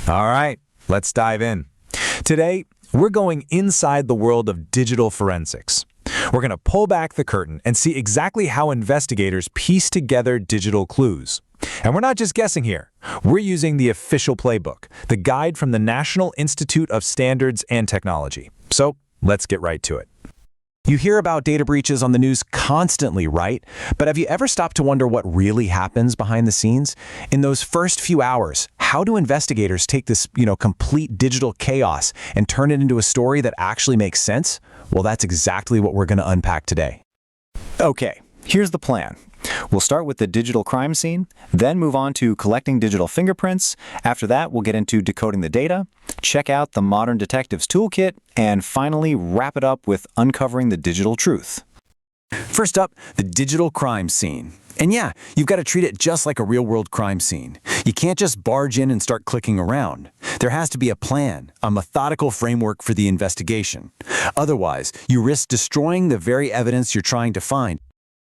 All right, let's dive in. Today, we're going inside the world of digital forensics. We're going to pull back the curtain and see exactly how investigators piece together digital clues. And we're not just guessing here. We're using the official playbook, the guide from the National Institute of Standards and Technology. So let's get right to it. You hear about data breaches on the news constantly, right? But have you ever stopped to wonder what really happens behind the scenes? In those first few hours, how do investigators take this, complete digital chaos and turn it into a story that actually makes sense? Well, that's exactly what we're going to unpack today. Okay, here's the plan. We'll start with the digital crime scene, then move on to collecting digital fingerprints. After that, we'll get into decoding the data, check out the modern detective's toolkit, and finally wrap it up with uncovering the digital truth. First up, the digital crime scene. And yeah, you've got to treat it just like a real-world crime scene. You can't just barge in and start clicking around. There has to be a plan, a methodical framework for the investigation. Otherwise, you risk destroying the very evidence you're trying to find.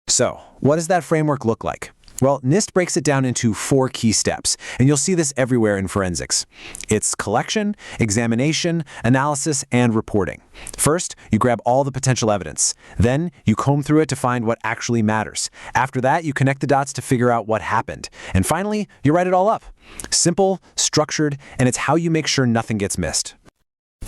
So, what does that framework look like? Well, NIST breaks it down into 4 key steps, and you'll see this everywhere in forensics. It's collection, examination, analysis, and reporting. First, you grab all the potential evidence. Then, you comb through it to find what actually matters. After that, you connect the dots to figure out what happened. And finally, you write it all up. Simple, structured, and it's how you make sure nothing gets missed.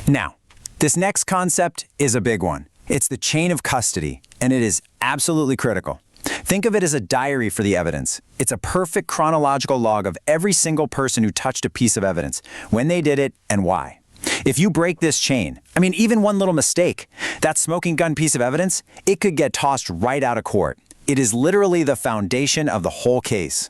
Now, this next concept is a big one. It's the chain of custody, and it is absolutely critical. Think of it as a diary for the evidence. It's a perfect chronological log of every single person who touched a piece of evidence, when they did it, and why. If you break this chain, even one little mistake, that smoking gun piece of evidence, it could get tossed right out of court. It is literally the foundation of the whole case.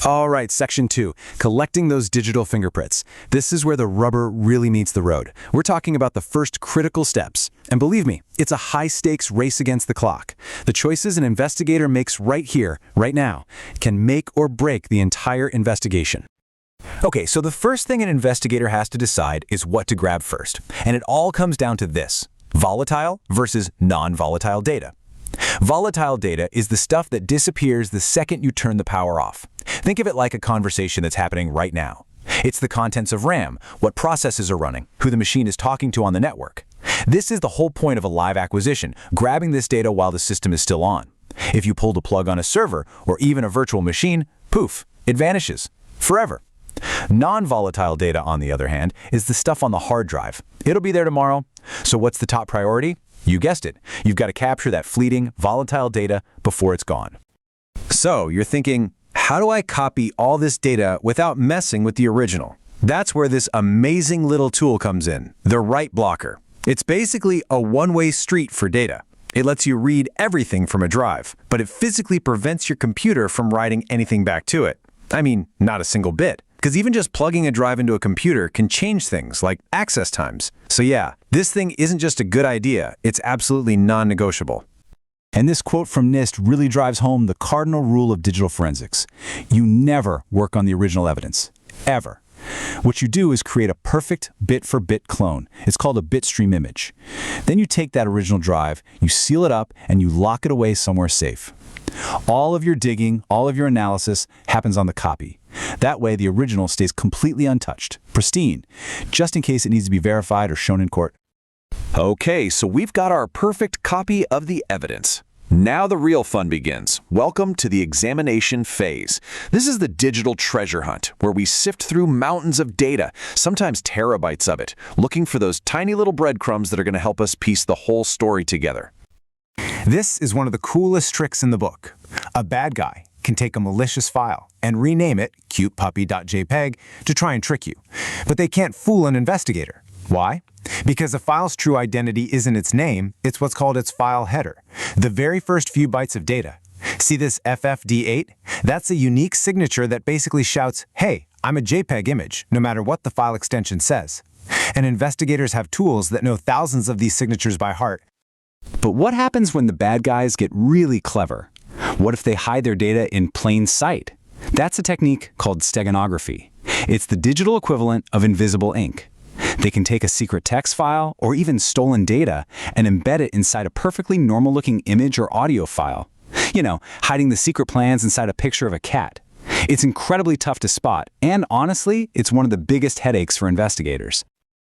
All right, section 2, collecting those digital fingerprints. This is where the rubber really meets the road. We're talking about the first critical steps. And believe me, it's a high-stakes race against the clock. The choices an investigator makes right here, right now, can make or break the entire investigation. Okay, so the first thing an investigator has to decide is what to grab first. And it all comes down to this: volatile versus non-volatile data. Volatile data is the stuff that disappears the second you turn the power off. Think of it like a conversation that's happening right now. It's the contents of RAM, what processes are running, who the machine is talking to on the network. This is the whole point of a live acquisition, grabbing this data while the system is still on. If you pull the plug on a server or even a virtual machine, poof, it vanishes forever. Non-volatile data, on the other hand, is the stuff on the hard drive. It'll be there tomorrow. So what's the top priority? You guessed it. You've got to capture that fleeting, volatile data before it's gone. So you're thinking, how do I copy all this data without messing with the original? That's where this amazing little tool comes in, the write blocker. It's basically a one-way street for data. It lets you read everything from a drive, but it physically prevents your computer from writing anything back to it. Not a single bit. Because even just plugging a drive into a computer can change things like access times. So yeah, this thing isn't just a good idea, it's absolutely non-negotiable. And this quote from NIST really drives home the cardinal rule of digital forensics. You never work on the original evidence. Ever. What you do is create a perfect bit-for-bit clone. It's called a bitstream image. Then you take that original drive, you seal it up, and you lock it away somewhere safe. All of your digging, all of your analysis happens on the copy. That way, the original stays completely untouched, pristine, just in case it needs to be verified or shown in court. Okay, so we've got our perfect copy of the evidence. Now the real fun begins. Welcome to the examination phase. This is the digital treasure hunt, where we sift through mountains of data, sometimes terabytes of it, looking for those tiny little breadcrumbs that are going to help us piece the whole story together. This is one of the coolest tricks in the book. A bad guy can take a malicious file and rename it cutepuppy.jpg to try and trick you. But they can't fool an investigator. Why? Because a file's true identity isn't its name, it's what's called its file header, the very first few bytes of data. See this FFD8? That's a unique signature that basically shouts, hey, I'm a JPEG image, no matter what the file extension says. And investigators have tools that know thousands of these signatures by heart. But what happens when the bad guys get really clever? What if they hide their data in plain sight? That's a technique called steganography. It's the digital equivalent of invisible ink. They can take a secret text file or even stolen data and embed it inside a perfectly normal-looking image or audio file. Hiding the secret plans inside a picture of a cat. It's incredibly tough to spot, and honestly, it's one of the biggest headaches for investigators.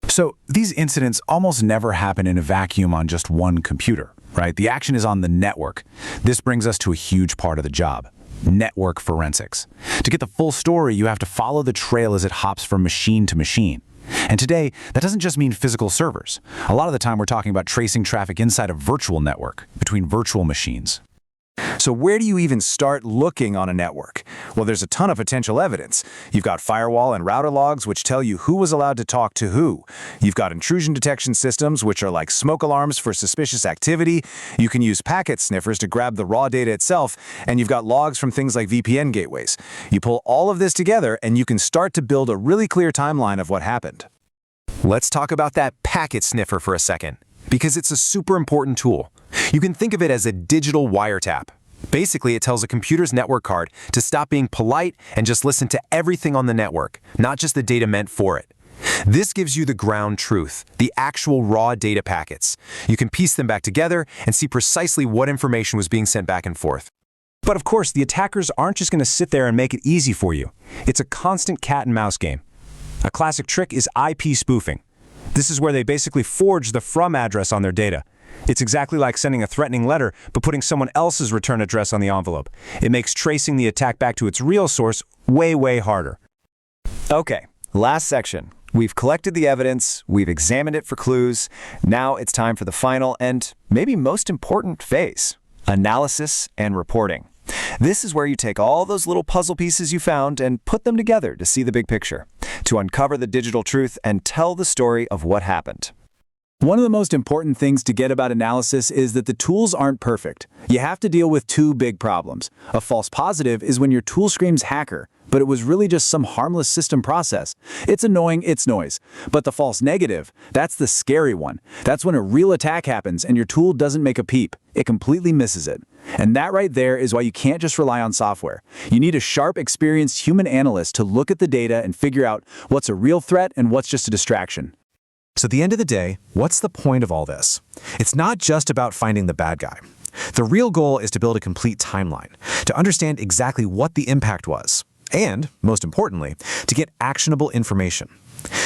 So these incidents almost never happen in a vacuum on just one computer, right? The action is on the network. This brings us to a huge part of the job: network forensics. To get the full story, you have to follow the trail as it hops from machine to machine. And today, that doesn't just mean physical servers. A lot of the time, we're talking about tracing traffic inside a virtual network, between virtual machines. So where do you even start looking on a network? Well, there's a ton of potential evidence. You've got firewall and router logs, which tell you who was allowed to talk to who. You've got intrusion detection systems, which are like smoke alarms for suspicious activity. You can use packet sniffers to grab the raw data itself, and you've got logs from things like VPN gateways. You pull all of this together, and you can start to build a really clear timeline of what happened. Let's talk about that packet sniffer for a second, because it's a super important tool. You can think of it as a digital wiretap. Basically, it tells a computer's network card to stop being polite and just listen to everything on the network, not just the data meant for it. This gives you the ground truth, the actual raw data packets. You can piece them back together and see precisely what information was being sent back and forth. But of course, the attackers aren't just going to sit there and make it easy for you. It's a constant cat and mouse game. A classic trick is IP spoofing. This is where they basically forge the from address on their data. It's exactly like sending a threatening letter, but putting someone else's return address on the envelope. It makes tracing the attack back to its real source way, way harder. Okay, last section. We've collected the evidence, we've examined it for clues. Now it's time for the final and maybe most important phase: analysis and reporting. This is where you take all those little puzzle pieces you found and put them together to see the big picture, to uncover the digital truth and tell the story of what happened. One of the most important things to get about analysis is that the tools aren't perfect. You have to deal with two big problems. A false positive is when your tool screams hacker, but it was really just some harmless system process. It's annoying, it's noise. But the false negative, that's the scary one. That's when a real attack happens and your tool doesn't make a peep. It completely misses it. And that right there is why you can't just rely on software. You need a sharp, experienced human analyst to look at the data and figure out what's a real threat and what's just a distraction. So at the end of the day, what's the point of all this? It's not just about finding the bad guy. The real goal is to build a complete timeline, to understand exactly what the impact was, and, most importantly, to get actionable information.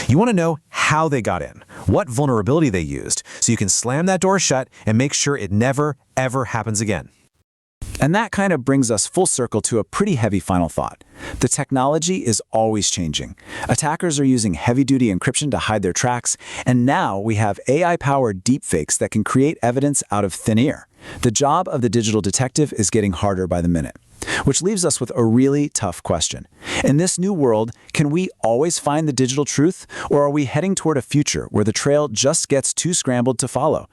You want to know how they got in, what vulnerability they used, so you can slam that door shut and make sure it never, ever happens again. And that kind of brings us full circle to a pretty heavy final thought. The technology is always changing. Attackers are using heavy-duty encryption to hide their tracks, and now we have AI-powered deepfakes that can create evidence out of thin air. The job of the digital detective is getting harder by the minute. Which leaves us with a really tough question. In this new world, can we always find the digital truth, or are we heading toward a future where the trail just gets too scrambled to follow?